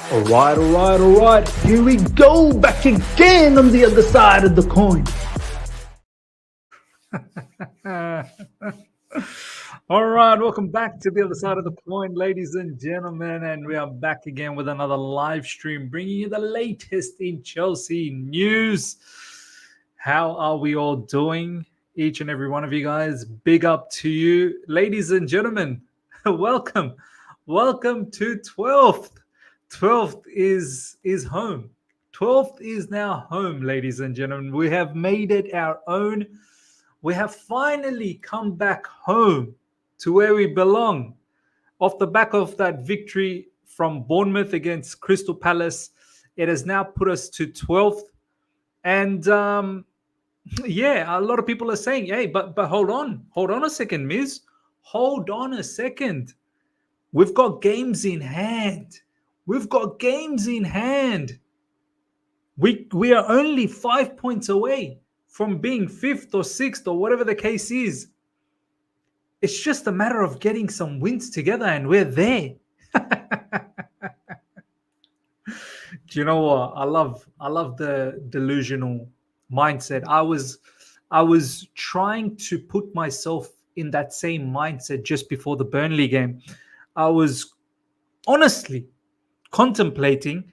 All right. Here we go, back again on the other side of the coin. All right, welcome back to the other side of the coin, ladies and gentlemen. And we are back again with another live stream, bringing you the latest in Chelsea news. How are we all doing? Each and every one of you guys, big up to you. Ladies and gentlemen, welcome. Welcome to 12th. 12th is home. 12th is now home, ladies and gentlemen. We have made it our own. We have finally come back home to where we belong. Off the back of that victory from Bournemouth against Crystal Palace, it has now put us to 12th. And yeah, a lot of people are saying, hey, but hold on a second, Miz. Hold on a second. We've got games in hand. We've got games in hand. We are only 5 points away from being 5th or 6th or whatever the case is. It's just a matter of getting some wins together and we're there. Do you know what? I love the delusional mindset. I was trying to put myself in that same mindset just before the Burnley game. I was honestly contemplating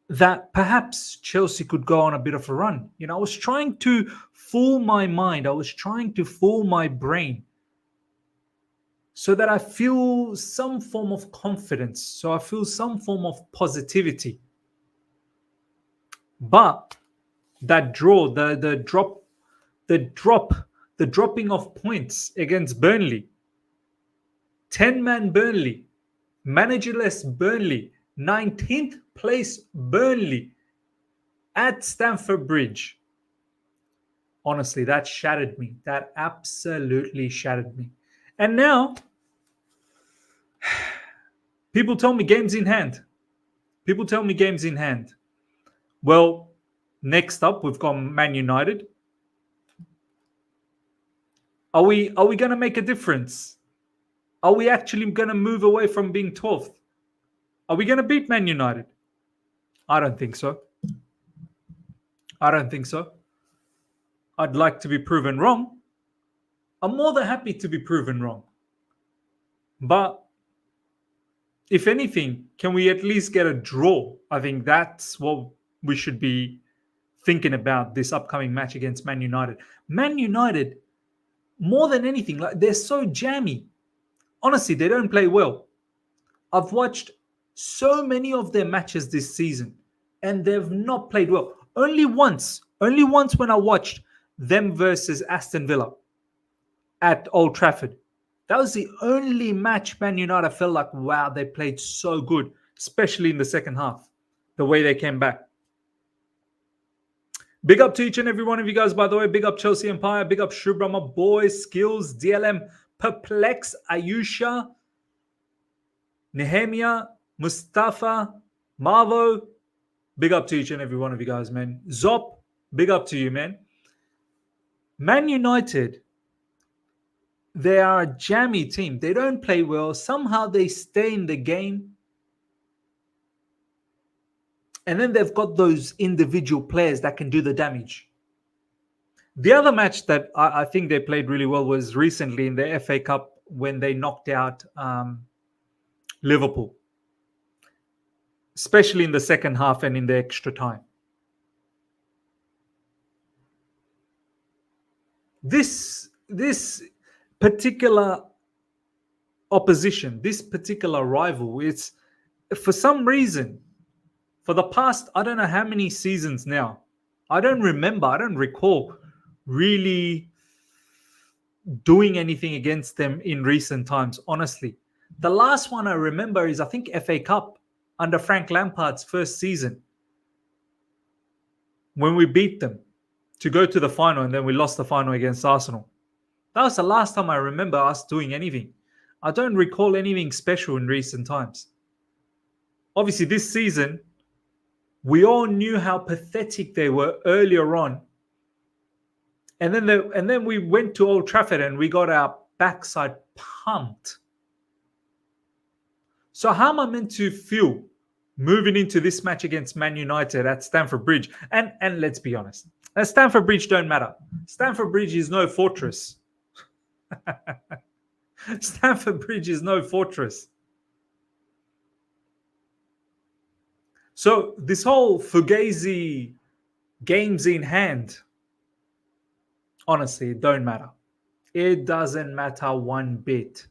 that perhaps Chelsea could go on a bit of a run. I was trying to fool my mind. I was trying to fool my brain so that I feel some form of confidence, so I feel some form of positivity. But that draw, the dropping of points against Burnley, 10-man Burnley, managerless Burnley, 19th place Burnley at Stamford Bridge. Honestly, that shattered me. That absolutely shattered me. And now, people tell me games in hand. People tell me games in hand. Well, next up, we've got Man United. Are we going to make a difference? Are we actually going to move away from being 12th? Are we going to beat Man United? I don't think so. I don't think so. I'd like to be proven wrong. I'm more than happy to be proven wrong. But if anything, can we at least get a draw? I think that's what we should be thinking about this upcoming match against Man United. Man United, more than anything, like they're so jammy. Honestly, they don't play well. I've watched so many of their matches this season and they've not played well. Only once when I watched them versus Aston Villa at Old Trafford. That was the only match Man United felt like, wow, they played so good, especially in the second half, the way they came back. Big up to each and every one of you guys, by the way. Big up Chelsea Empire. Big up Shubra, my boy. Skills, DLM, Perplex, Ayusha, Nehemia, Mustafa, Marvo. Big up to each and every one of you guys, man. Zop, big up to you, man. Man United, they are a jammy team. They don't play well. Somehow they stay in the game. And then they've got those individual players that can do the damage. The other match that I think they played really well was recently in the FA Cup when they knocked out Liverpool, especially in the second half and in the extra time. This particular opposition, this particular rival, it's for some reason, for the past, I don't know how many seasons now, I don't recall really doing anything against them in recent times, honestly. The last one I remember is, I think, FA Cup under Frank Lampard's first season when we beat them to go to the final and then we lost the final against Arsenal. That was the last time I remember us doing anything. I don't recall anything special in recent times. Obviously, this season, we all knew how pathetic they were earlier on. And then we went to Old Trafford and we got our backside pumped. So how am I meant to feel moving into this match against Man United at Stamford Bridge. And let's be honest, Stamford Bridge don't matter. Stamford Bridge is no fortress. Stamford Bridge is no fortress. So this whole Fugazi games in hand, honestly, it don't matter. It doesn't matter one bit.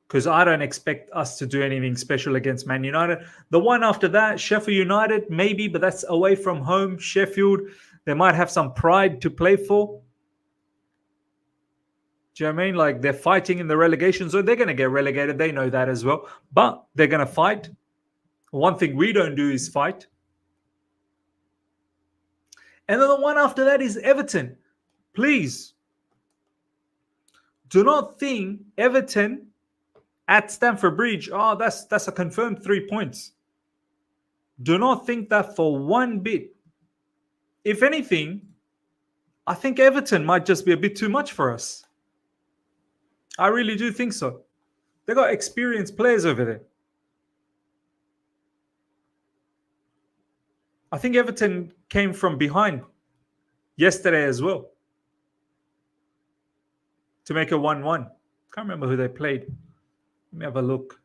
Because I don't expect us to do anything special against Man United. The one after that, Sheffield United, maybe, but that's away from home. Sheffield, they might have some pride to play for. Do you know what I mean? Like, they're fighting in the relegation zone. They're going to get relegated. They know that as well. But they're going to fight. One thing we don't do is fight. And then the one after that is Everton. Please, do not think Everton at Stamford Bridge, oh, that's a confirmed 3 points. Do not think that for one bit. If anything, I think Everton might just be a bit too much for us. I really do think so. They got experienced players over there. I think Everton came from behind yesterday as well to make a 1-1. Can't remember who they played. Let me have a look.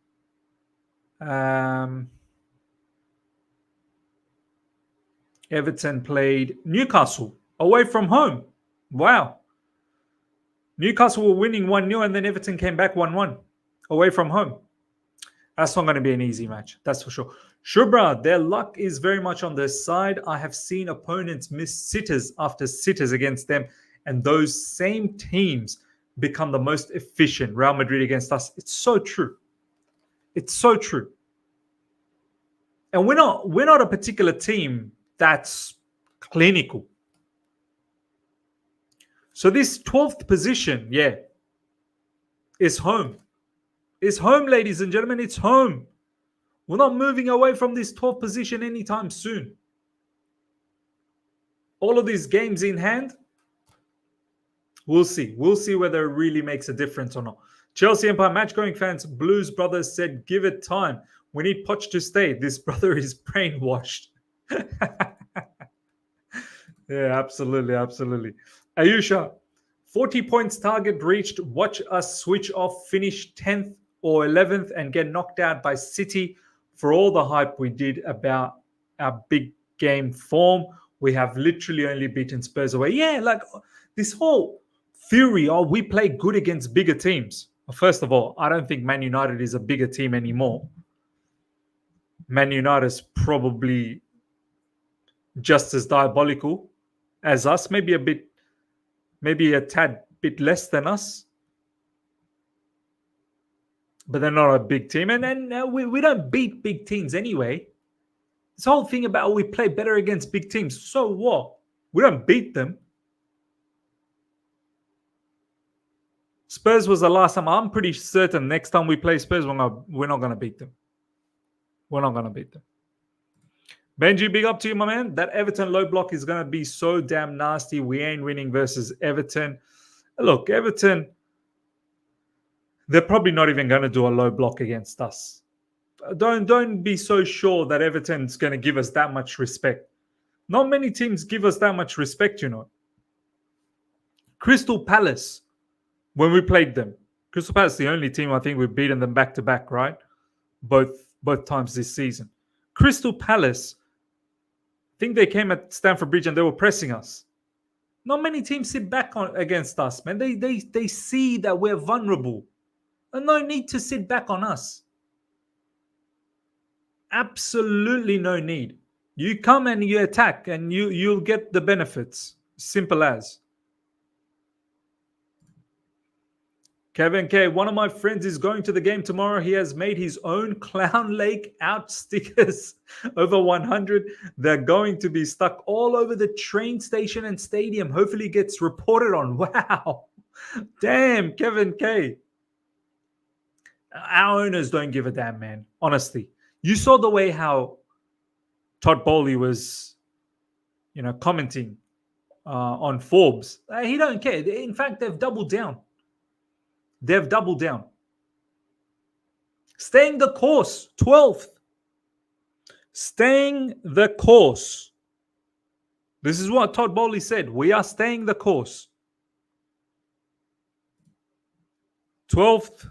Everton played Newcastle away from home. Wow. Newcastle were winning 1-0 and then Everton came back 1-1 away from home. That's not going to be an easy match. That's for sure. Shubra, their luck is very much on their side. I have seen opponents miss sitters after sitters against them, and those same teams become the most efficient. Real Madrid against us. It's so true. It's so true. And we're not a particular team that's clinical. So this 12th position, yeah, is home. It's home, ladies and gentlemen. It's home. We're not moving away from this 12th position anytime soon. All of these games in hand, we'll see. We'll see whether it really makes a difference or not. Chelsea Empire match-going fans, Blues Brothers said, give it time. We need Poch to stay. This brother is brainwashed. Yeah, absolutely, absolutely. Ayusha, 40 points target reached. Watch us switch off, finish 10th or 11th and get knocked out by City. For all the hype we did about our big game form, we have literally only beaten Spurs away. Yeah, like this whole theory, oh, we play good against bigger teams. First of all, I don't think Man United is a bigger team anymore. Man United is probably just as diabolical as us, maybe a tad bit less than us. But they're not a big team. And we don't beat big teams anyway. This whole thing about we play better against big teams. So what? We don't beat them. Spurs was the last time. I'm pretty certain next time we play Spurs, we're not going to beat them. We're not going to beat them. Benji, big up to you, my man. That Everton low block is going to be so damn nasty. We ain't winning versus Everton. Look, Everton, they're probably not even going to do a low block against us. Don't be so sure that Everton's going to give us that much respect. Not many teams give us that much respect, you know. Crystal Palace, when we played them, Crystal Palace is the only team I think we've beaten them back-to-back, right? Both times this season. Crystal Palace, I think they came at Stamford Bridge and they were pressing us. Not many teams sit back against us, man. They see that we're vulnerable. And no need to sit back on us. Absolutely no need. You come and you attack and you'll get the benefits. Simple as. Kevin K, one of my friends is going to the game tomorrow. He has made his own Clown Lake out stickers, over 100. They're going to be stuck all over the train station and stadium. Hopefully it gets reported on. Wow. Damn, Kevin K. Our owners don't give a damn, man. Honestly. You saw the way how Todd Bowley was, commenting on Forbes. He don't care. In fact, they've doubled down. They've doubled down. Staying the course, 12th. Staying the course. This is what Todd Bowley said. We are staying the course. 12th,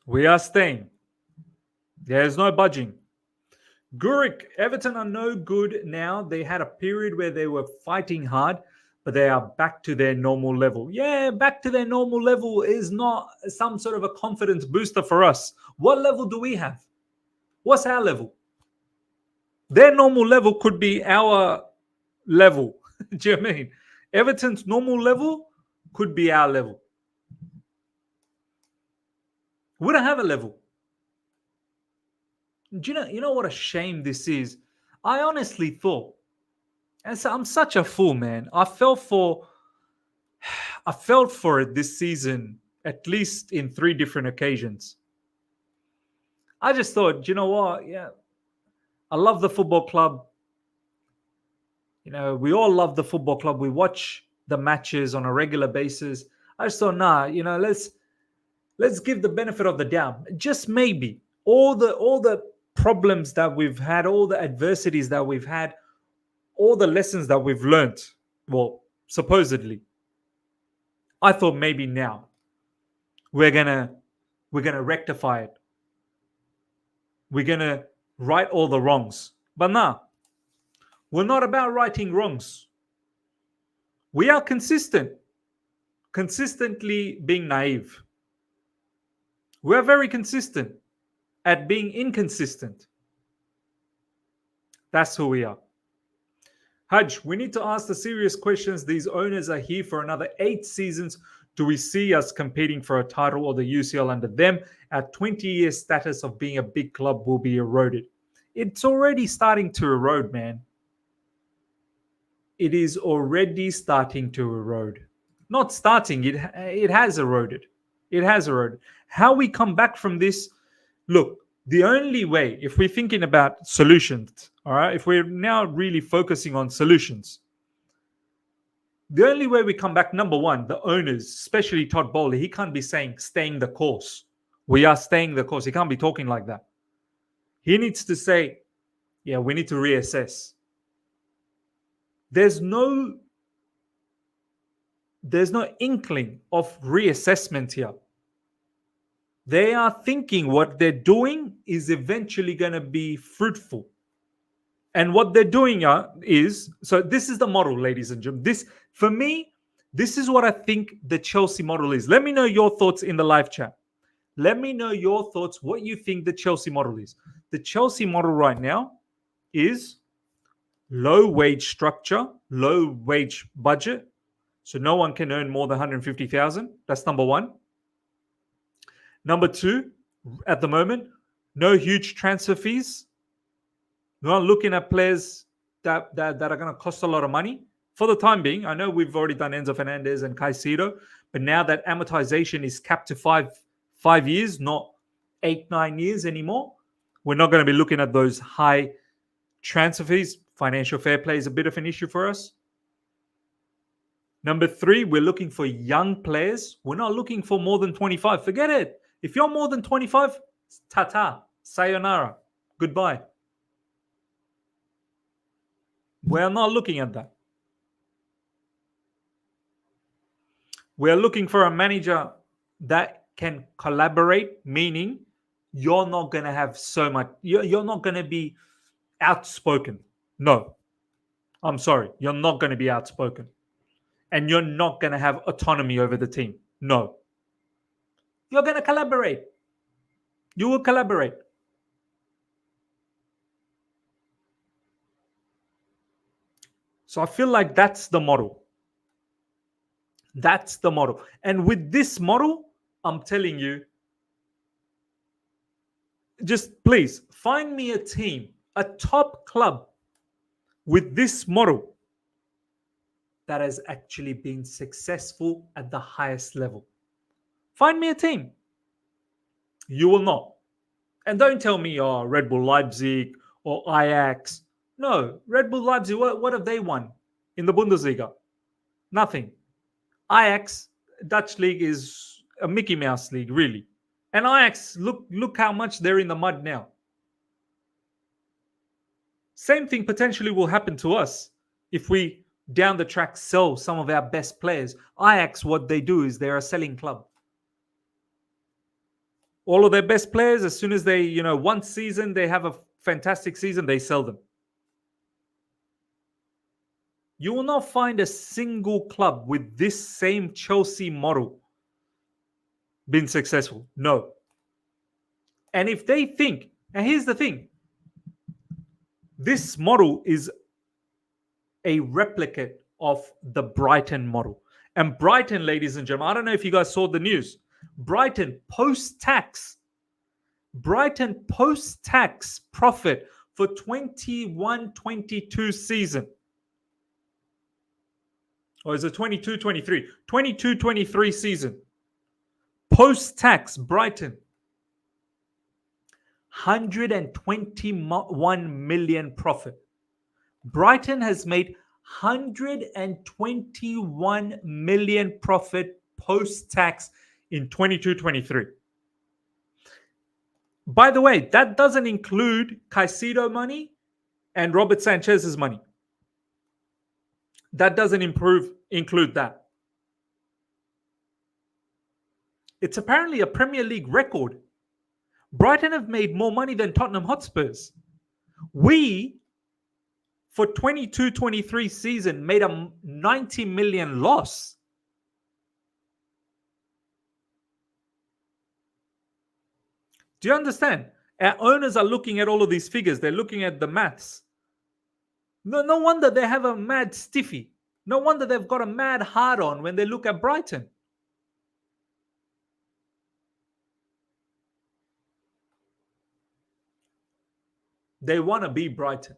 we are staying. There's no budging. Guric, Everton are no good now. They had a period where they were fighting hard, but they are back to their normal level. Yeah, back to their normal level is not some sort of a confidence booster for us. What level do we have? What's our level? Their normal level could be our level. Do you know what I mean? Everton's normal level could be our level. We don't have a level. Do you know what a shame this is? I honestly thought, and so I'm such a fool, man. I felt for it this season, at least in 3 different occasions. I just thought, you know what? Yeah, I love the football club. You know, we all love the football club. We watch the matches on a regular basis. I just thought, nah, let's give the benefit of the doubt. Just maybe all the problems that we've had, all the adversities that we've had, all the lessons that we've learned. Well, supposedly, I thought maybe now we're gonna rectify it. We're gonna right all the wrongs. But nah, we're not about righting wrongs. We are consistently being naive. We're very consistent at being inconsistent. That's who we are. Haj, we need to ask the serious questions. These owners are here for another 8 seasons. Do we see us competing for a title or the UCL under them? Our 20-year status of being a big club will be eroded. It's already starting to erode, man. It is already starting to erode. Not starting, it has eroded. It has eroded. How we come back from this, look, the only way, if we're thinking about solutions, all right, if we're now really focusing on solutions, the only way we come back, number one, the owners, especially Todd Bowley, he can't be saying staying the course. We are staying the course. He can't be talking like that. He needs to say, yeah, we need to reassess. There's no inkling of reassessment here. They are thinking what they're doing is eventually going to be fruitful. And what they're doing is, so this is the model, ladies and gentlemen. This, for me, this is what I think the Chelsea model is. Let me know your thoughts in the live chat. Let me know your thoughts, what you think the Chelsea model is. The Chelsea model right now is low wage structure, low wage budget. So no one can earn more than 150,000. That's number one. Number two, at the moment, no huge transfer fees. We're not looking at players that are going to cost a lot of money. For the time being, I know we've already done Enzo Fernandez and Caicedo, but now that amortization is capped to five years, not 8-9 years anymore, we're not going to be looking at those high transfer fees. Financial fair play is a bit of an issue for us. Number three, we're looking for young players. We're not looking for more than 25. Forget it. If you're more than 25, tata, sayonara, goodbye. We're not looking at that. We're looking for a manager that can collaborate, meaning you're not going to have so much, you're not going to be outspoken. No, I'm sorry. You're not going to be outspoken. And you're not going to have autonomy over the team. No. You're going to collaborate. You will collaborate. So I feel like that's the model. That's the model. And with this model, I'm telling you, just please find me a team, a top club with this model that has actually been successful at the highest level. Find me a team. You will not. And don't tell me, oh, Red Bull Leipzig or Ajax. No, Red Bull Leipzig, what have they won in the Bundesliga? Nothing. Ajax, Dutch league is a Mickey Mouse league, really. And Ajax, look how much they're in the mud now. Same thing potentially will happen to us if we down the track sell some of our best players. Ajax, what they do is they're a selling club. All of their best players, as soon as they, one season, they have a fantastic season, they sell them. You will not find a single club with this same Chelsea model being successful. No. And if they think, and here's the thing, this model is a replicate of the Brighton model. And Brighton, ladies and gentlemen, I don't know if you guys saw the news. Brighton post-tax profit for 21-22 season. Or is it 22-23? 22-23 season. Post-tax, Brighton. 121 million profit. Brighton has made 121 million profit post-tax in 22-23. By the way, that doesn't include Caicedo money and Robert Sanchez's money. That doesn't include that. It's apparently a Premier League record. Brighton have made more money than Tottenham Hotspurs. We, for 22-23 season, made a 90 million loss. Do you understand? Our owners are looking at all of these figures. They're looking at the maths. No wonder they have a mad stiffy. No wonder they've got a mad hard on when they look at Brighton. They want to be Brighton.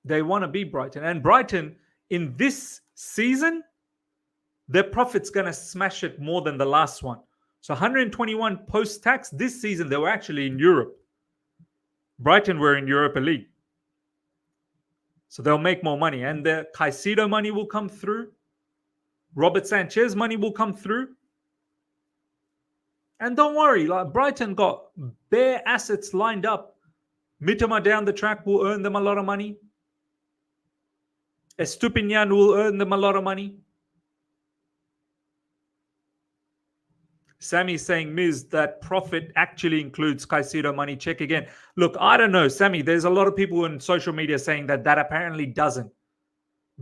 They want to be Brighton. And Brighton, in this season, their profit's going to smash it more than the last one. So 121 post-tax. This season, they were actually in Europe. Brighton were in Europa League. So they'll make more money. And the Caicedo money will come through. Robert Sanchez money will come through. And don't worry, like Brighton got bare assets lined up. Mitoma down the track will earn them a lot of money. Estupinian will earn them a lot of money. Sammy's saying, Miz, that profit actually includes Caicedo money. Check again. Look, I don't know, Sammy. There's a lot of people in social media saying that apparently doesn't.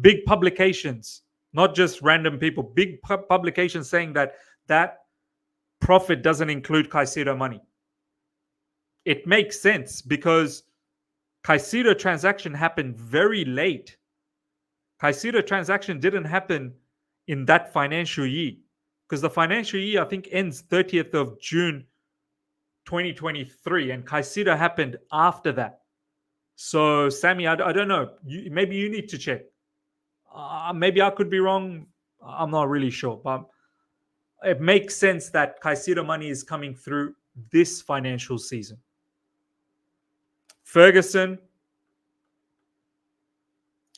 Big publications, not just random people. Big publications saying that profit doesn't include Caicedo money. It makes sense because Caicedo transaction happened very late. Caicedo transaction didn't happen in that financial year. Because the financial year, I think, ends 30th of June 2023. And Caicedo happened after that. So, Sammy, I don't know. Maybe you need to check. Maybe I could be wrong. I'm not really sure. But it makes sense that Caicedo money is coming through this financial season. Ferguson.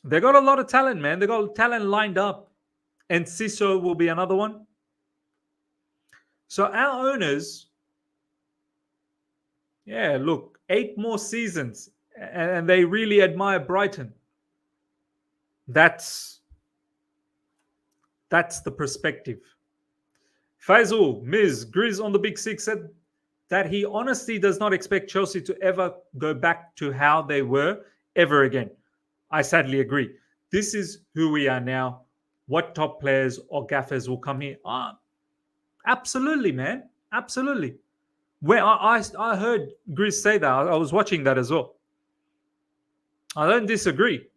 They got a lot of talent, man. They got talent lined up. And Siso will be another one. So our owners, look, 8 more seasons, and they really admire Brighton. That's the perspective. Faisal, Miz, Grizz on the Big Six said that he honestly does not expect Chelsea to ever go back to how they were ever again. I sadly agree. This is who we are now. What top players or gaffers will come here? Absolutely, man. Absolutely. Where I heard Grizz say that. I was watching that as well. I don't disagree.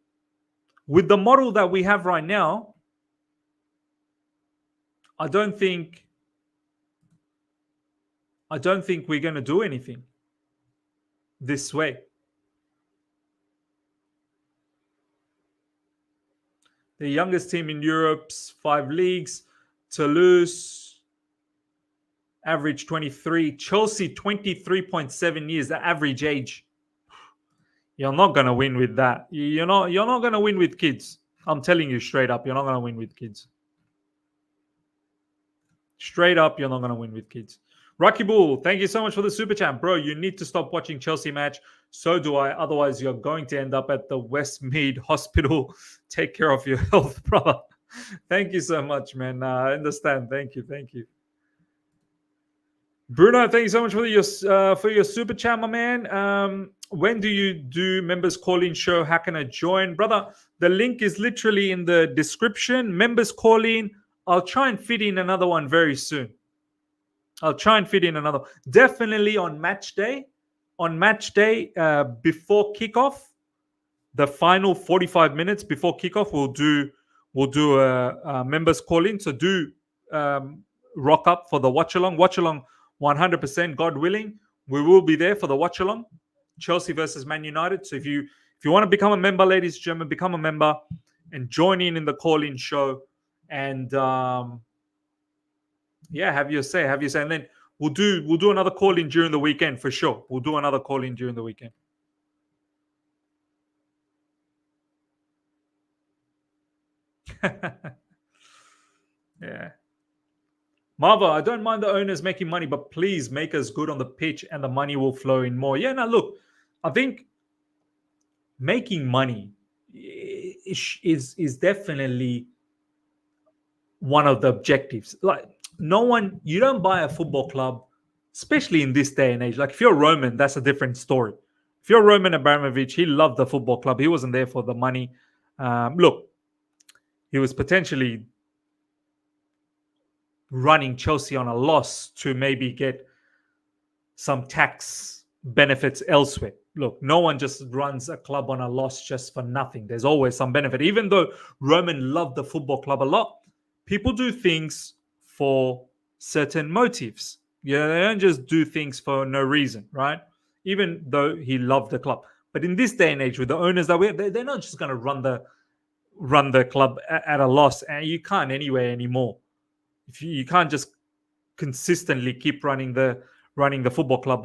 With the model that we have right now, I don't think we're going to do anything this way. The youngest team in Europe's 5 leagues, Toulouse, average 23. Chelsea, 23.7 years, the average age. You're not going to win with that. You're not going to win with kids. I'm telling you straight up, you're not going to win with kids. Straight up, you're not going to win with kids. Rocky Bull, thank you so much for the super chat. Bro, you need to stop watching Chelsea match. So do I. Otherwise, you're going to end up at the Westmead Hospital. Take care of your health, brother. Thank you so much, man. I understand. Thank you. Thank you. Bruno, thank you so much for your super chat, my man. When do you do members call-in show? How can I join, brother? The link is literally in the description. Members call-in. I'll try and fit in another one very soon. I'll try and fit in another. Definitely on match day. On match day, before kickoff, the final 45 minutes before kickoff, we'll do a members call in. So do rock up for the watch along. Watch along 100%. God willing, we will be there for the watch along. Chelsea versus Man United. So if you want to become a member, ladies and gentlemen, become a member and join in the call in show. And yeah, have your say, and then we'll do another call in during the weekend for sure. We'll do another call in during the weekend. Yeah. Marva, I don't mind the owners making money, but please make us good on the pitch and the money will flow in more. Yeah, now look, I think making money is definitely one of the objectives. Like you don't buy a football club, especially in this day and age. Like if you're Roman, that's a different story. If you're Roman Abramovich, he loved the football club. He wasn't there for the money. Look, he was potentially running Chelsea on a loss to maybe get some tax benefits elsewhere. Look, no one just runs a club on a loss just for nothing. There's always some benefit. Even though Roman loved the football club a lot, people do things for certain motives. Yeah, they don't just do things for no reason, right? Even though he loved the club. But in this day and age, with the owners that we have, they're not just going to run the club at a loss, and you can't anyway anymore. If you can't just consistently keep running the football club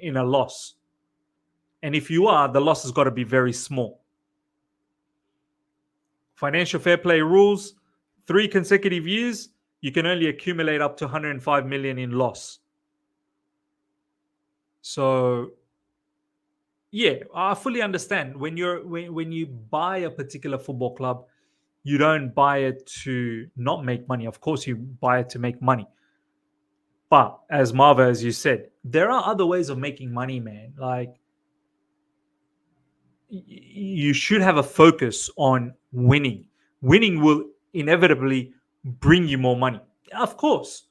in a loss. And if you are, the loss has got to be very small. Financial fair play rules, 3 consecutive years, you can only accumulate up to 105 million in loss. So yeah, I fully understand. When you buy a particular football club, you don't buy it to not make money. Of course, you buy it to make money. But as Marva, as you said, there are other ways of making money, man. Like you should have a focus on winning. Winning will inevitably bring you more money. Of course.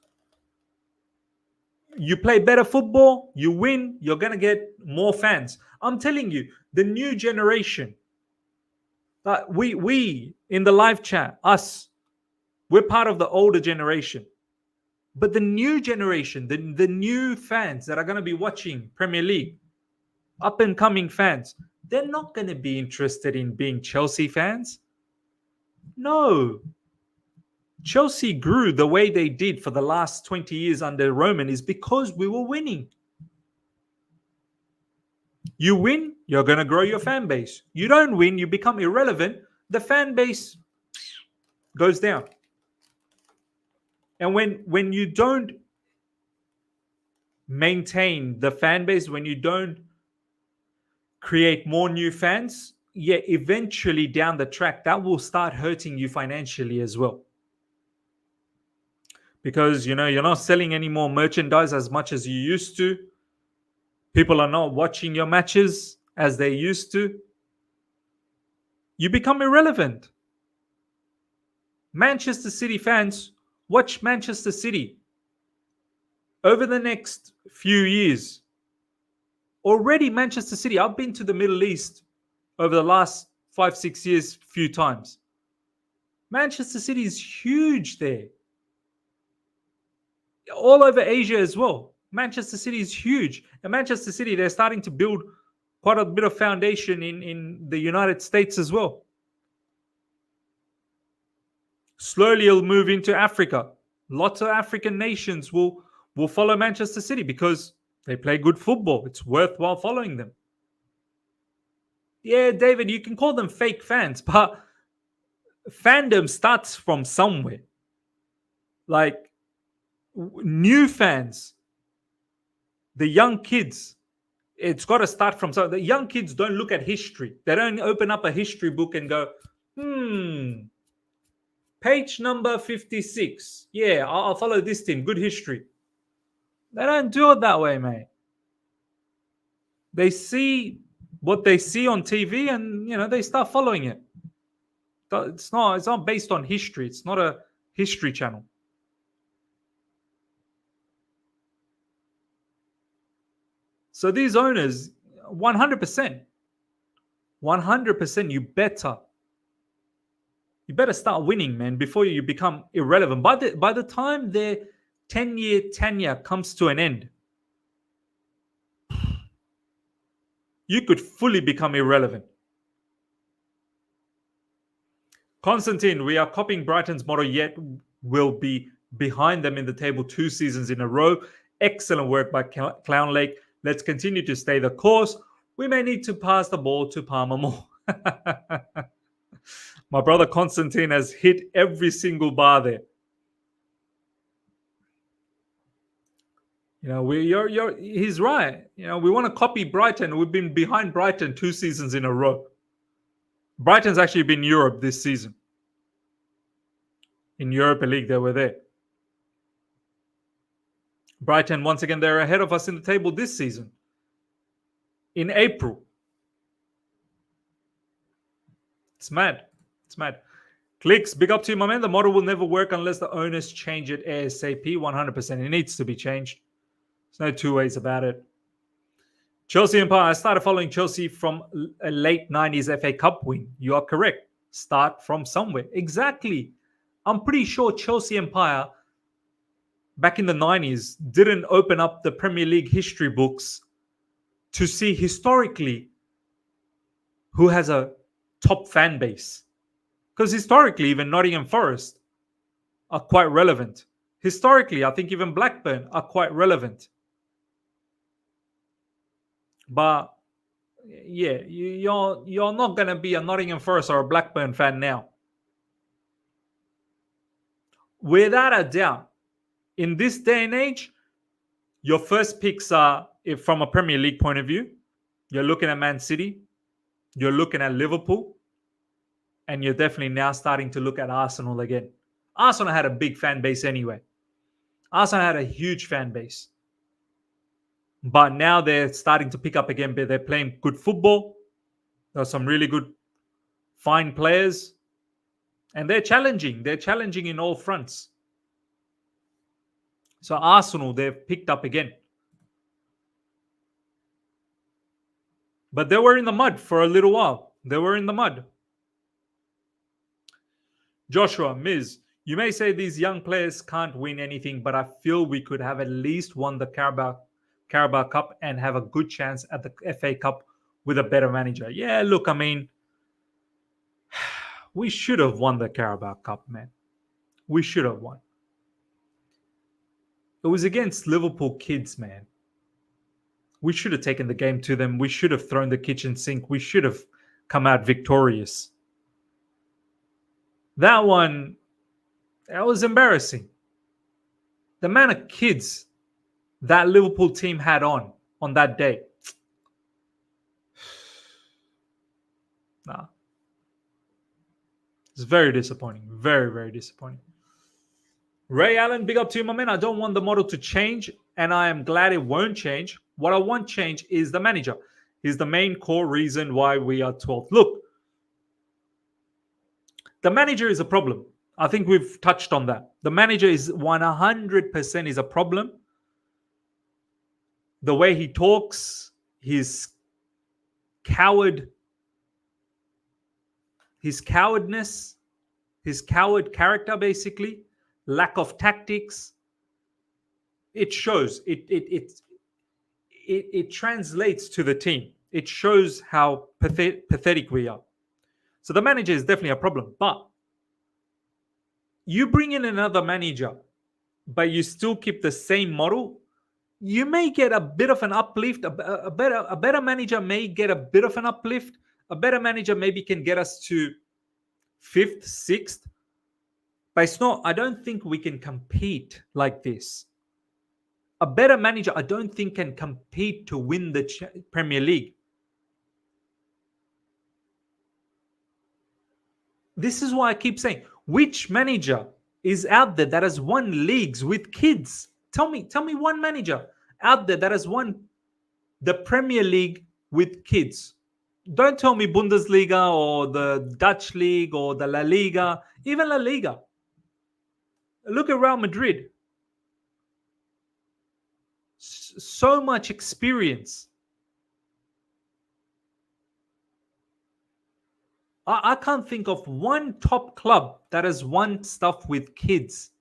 You play better football, you win, you're going to get more fans. I'm telling you, the new generation, we in the live chat, us, we're part of the older generation. But the new generation, the new fans that are going to be watching Premier League, up and coming fans, they're not going to be interested in being Chelsea fans. No. Chelsea grew the way they did for the last 20 years under Roman is because we were winning. You win, you're going to grow your fan base. You don't win, you become irrelevant, the fan base goes down. And when you don't maintain the fan base, when you don't create more new fans, yeah, eventually down the track, that will start hurting you financially as well. Because, you're not selling any more merchandise as much as you used to. People are not watching your matches as they used to. You become irrelevant. Manchester City fans, watch Manchester City. Over the next few years, already Manchester City, I've been to the Middle East over the last 5-6 years few times. Manchester City is huge there. All over Asia as well. Manchester City is huge. And Manchester City, they're starting to build quite a bit of foundation in the United States as well. Slowly it'll move into Africa. Lots of African nations will follow Manchester City because they play good football. It's worthwhile following them. Yeah, David, you can call them fake fans, but fandom starts from somewhere. Like new fans The young kids, it's got to start from, so the young kids don't look at history. They don't open up a history book and go, page number 56. Yeah, I'll follow this team. Good history. They don't do it that way, mate. They see what they see on TV and, they start following it. It's not based on history. It's not a history channel. So these owners, 100%, you better start winning, man, before you become irrelevant. By the time their 10-year tenure comes to an end, you could fully become irrelevant. Constantine, we are copying Brighton's model, yet will be behind them in the table 2 seasons in a row. Excellent work by Clown Lake. Let's continue to stay the course. We may need to pass the ball to Palmer more. My brother Constantine has hit every single bar there. He's right. We want to copy Brighton. We've been behind Brighton 2 seasons in a row. Brighton's actually been in Europe this season. In Europa League, they were there. Brighton, once again, they're ahead of us in the table this season. In April. It's mad. Clicks, big up to you, my man. The model will never work unless the owners change it ASAP. 100%. It needs to be changed. There's no two ways about it. Chelsea Empire. I started following Chelsea from a late 90s FA Cup win. You are correct. Start from somewhere. Exactly. I'm pretty sure Chelsea Empire back in the 90s didn't open up the Premier League history books to see historically who has a top fan base. Because historically, even Nottingham Forest are quite relevant. Historically, I think even Blackburn are quite relevant. But yeah, you're not going to be a Nottingham Forest or a Blackburn fan now. Without a doubt, in this day and age, your first picks are, if from a Premier League point of view, you're looking at Man City, you're looking at Liverpool, and you're definitely now starting to look at Arsenal again. Arsenal had a big fan base anyway. Arsenal had a huge fan base. But now they're starting to pick up again. They're playing good football. There's some really good, fine players. And they're challenging. They're challenging in all fronts. So Arsenal, they've picked up again. But they were in the mud for a little while. They were in the mud. Joshua, Miz, you may say these young players can't win anything, but I feel we could have at least won the Carabao Cup and have a good chance at the FA Cup with a better manager. Yeah, look, I mean, we should have won the Carabao Cup, man. We should have won. It was against Liverpool kids, man. We should have taken the game to them. We should have thrown the kitchen sink. We should have come out victorious. That one, that was embarrassing. The amount of kids that Liverpool team had on that day. Nah. It's very disappointing. Very, very disappointing. Ray Allen, big up to you, my man. I don't want the model to change, and I am glad it won't change. What I want change is the manager. He's the main core reason why we are 12th. Look, the manager is a problem. I think we've touched on that. The manager is 100% is a problem. The way he talks, his cowardness, his coward character, basically, lack of tactics. It shows. It translates to the team. It shows how pathetic we are. So the manager is definitely a problem. But you bring in another manager, but you still keep the same model, you may get a bit of an uplift. A better manager may get a bit of an uplift. A better manager maybe can get us to 5th, 6th. But it's not, I don't think we can compete like this. A better manager, I don't think, can compete to win the Premier League. This is why I keep saying, which manager is out there that has won leagues with kids? Tell me one manager out there that has won the Premier League with kids. Don't tell me Bundesliga or the Dutch league or the La Liga, even La Liga. Look at Real Madrid. So much experience. I can't think of one top club that has won stuff with kids.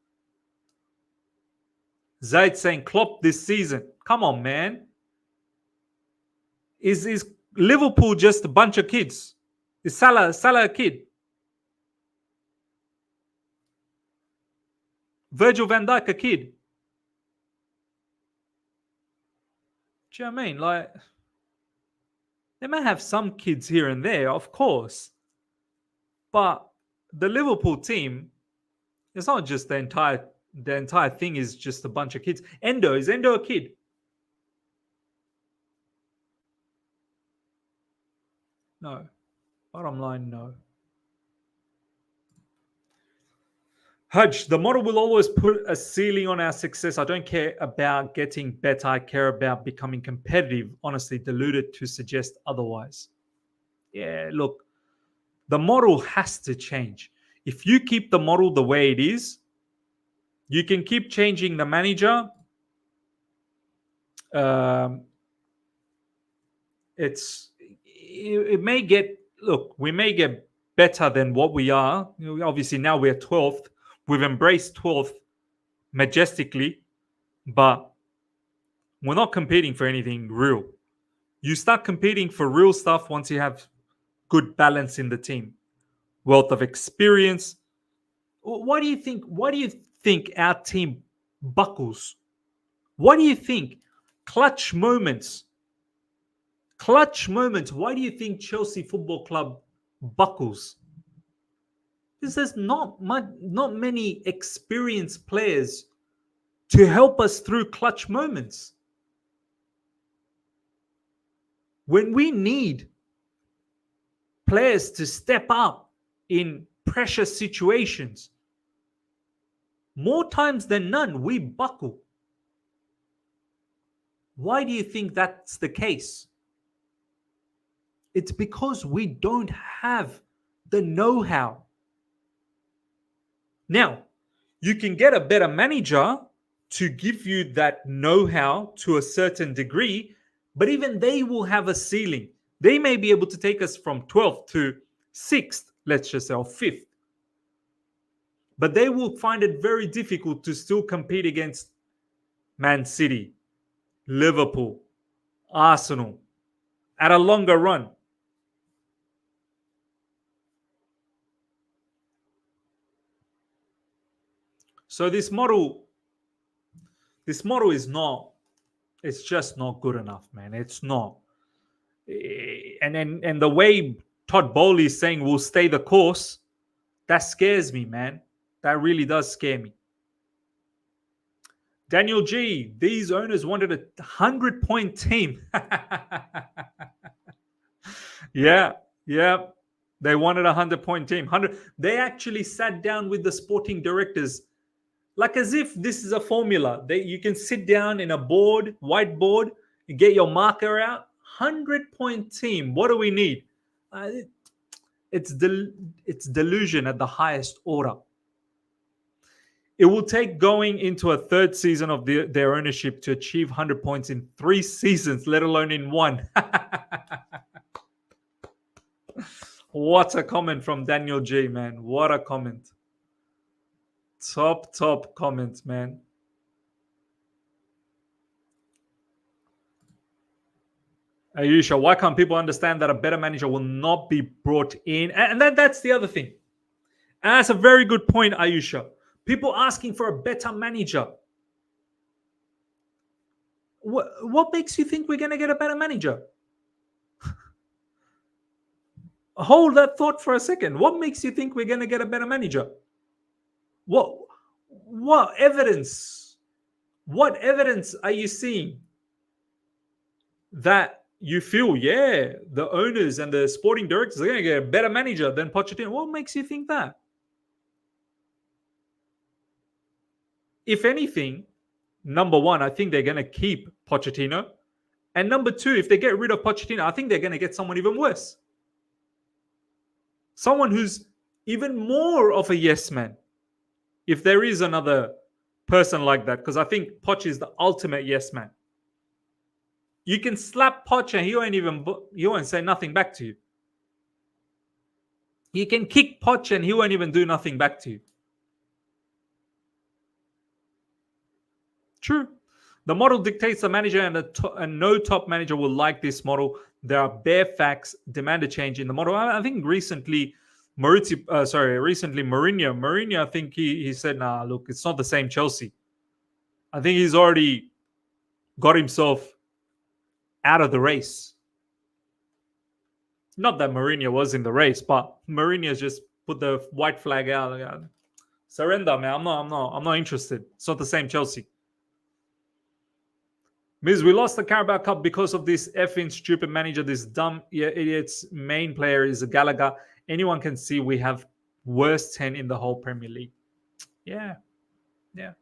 Zaid saying Klopp this season. Come on, man. Is Liverpool just a bunch of kids? Is Salah a kid? Virgil van Dijk a kid? Do you know what I mean? Like, they may have some kids here and there, of course. But the Liverpool team, it's not just the entire thing is just a bunch of kids. Is Endo a kid? No. Bottom line, no. Hudge, the model will always put a ceiling on our success. I don't care about getting better. I care about becoming competitive. Honestly, diluted to suggest otherwise. Yeah, look, the model has to change. If you keep the model the way it is, you can keep changing the manager. It may get, look, we may get better than what we are. Obviously, now we're 12th. We've embraced 12th majestically, but we're not competing for anything real. You start competing for real stuff once you have good balance in the team, wealth of experience. Why do you think our team buckles? What do you think? Clutch moments. Why do you think Chelsea Football Club buckles? Because there's not many experienced players to help us through clutch moments. When we need players to step up in pressure situations, more times than none, we buckle. Why do you think that's the case? It's because we don't have the know-how. Now, you can get a better manager to give you that know-how to a certain degree, but even they will have a ceiling. They may be able to take us from 12th to 6th, let's just say, or 5th. But they will find it very difficult to still compete against Man City, Liverpool, Arsenal at a longer run. So this model is not, it's just not good enough, man. It's not. And the way Todd Bowley is saying we'll stay the course, that scares me, man. That really does scare me. Daniel G, these owners wanted a 100-point team. Yeah. They wanted a 100-point team. They actually sat down with the sporting directors, like as if this is a formula. You can sit down in a whiteboard, you get your marker out. 100-point team. What do we need? It's delusion at the highest order. It will take going into a third season of their ownership to achieve 100 points in 3 seasons, let alone in 1. What a comment from Daniel J, man. What a comment. Top comment, man. Ayusha, why can't people understand that a better manager will not be brought in? And that's the other thing. And that's a very good point, Ayusha. People asking for a better manager. What makes you think we're going to get a better manager? Hold that thought for a second. What makes you think we're going to get a better manager? What evidence What evidence are you seeing that you feel, yeah, the owners and the sporting directors are going to get a better manager than Pochettino? What makes you think that? If anything, number one, I think they're going to keep Pochettino. And number two, if they get rid of Pochettino, I think they're going to get someone even worse. Someone who's even more of a yes man. If there is another person like that, because I think Poch is the ultimate yes man. You can slap Poch and he won't say nothing back to you. You can kick Poch and he won't even do nothing back to you. True. The model dictates the manager, and no top manager will like this model. There are bare facts demand a change in the model. I think recently, Mourinho, I think he said, nah, look, it's not the same Chelsea. I think he's already got himself out of the race. Not that Mourinho was in the race, but Mourinho's just put the white flag out. Like, surrender, man. I'm not interested. It's not the same Chelsea. Miz, we lost the Carabao Cup because of this effing stupid manager. This dumb idiot's main player is a Gallagher. Anyone can see we have worst 10 in the whole Premier League. Yeah. All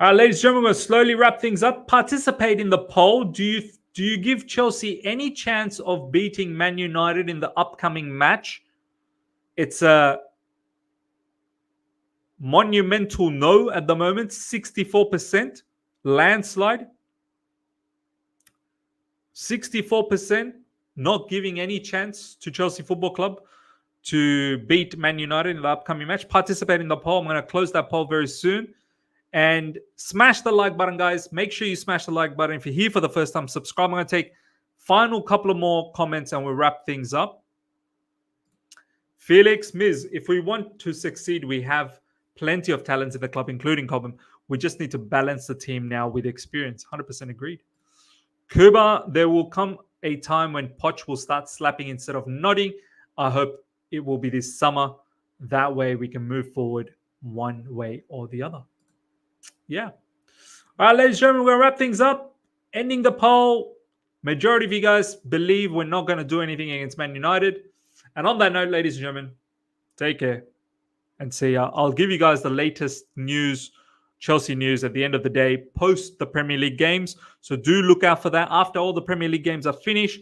right, ladies and gentlemen, we're going to slowly wrap things up. Participate in the poll. Do you give Chelsea any chance of beating Man United in the upcoming match? It's a monumental no at the moment, 64%. Landslide. 64% not giving any chance to Chelsea Football Club to beat Man United in the upcoming match. Participate in the poll. I'm going to close that poll very soon. And smash the like button, guys. Make sure you smash the like button. If you're here for the first time, subscribe. I'm going to take final couple of more comments and we'll wrap things up. Felix, Miz, if we want to succeed, we have plenty of talents in the club, including Cobham. We just need to balance the team now with experience. 100% agreed. Kuba, there will come a time when Poch will start slapping instead of nodding. I hope it will be this summer. That way we can move forward one way or the other. Yeah. All right, ladies and gentlemen, we're going to wrap things up. Ending the poll. Majority of you guys believe we're not going to do anything against Man United. And on that note, ladies and gentlemen, take care and see ya. I'll give you guys the latest news, Chelsea news at the end of the day, post the Premier League games. So do look out for that. After all the Premier League games are finished,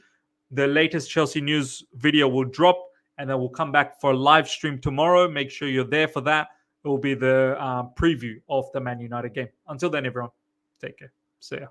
the latest Chelsea news video will drop and then we'll come back for a live stream tomorrow. Make sure you're there for that. It will be the preview of the Man United game. Until then, everyone, take care. See ya.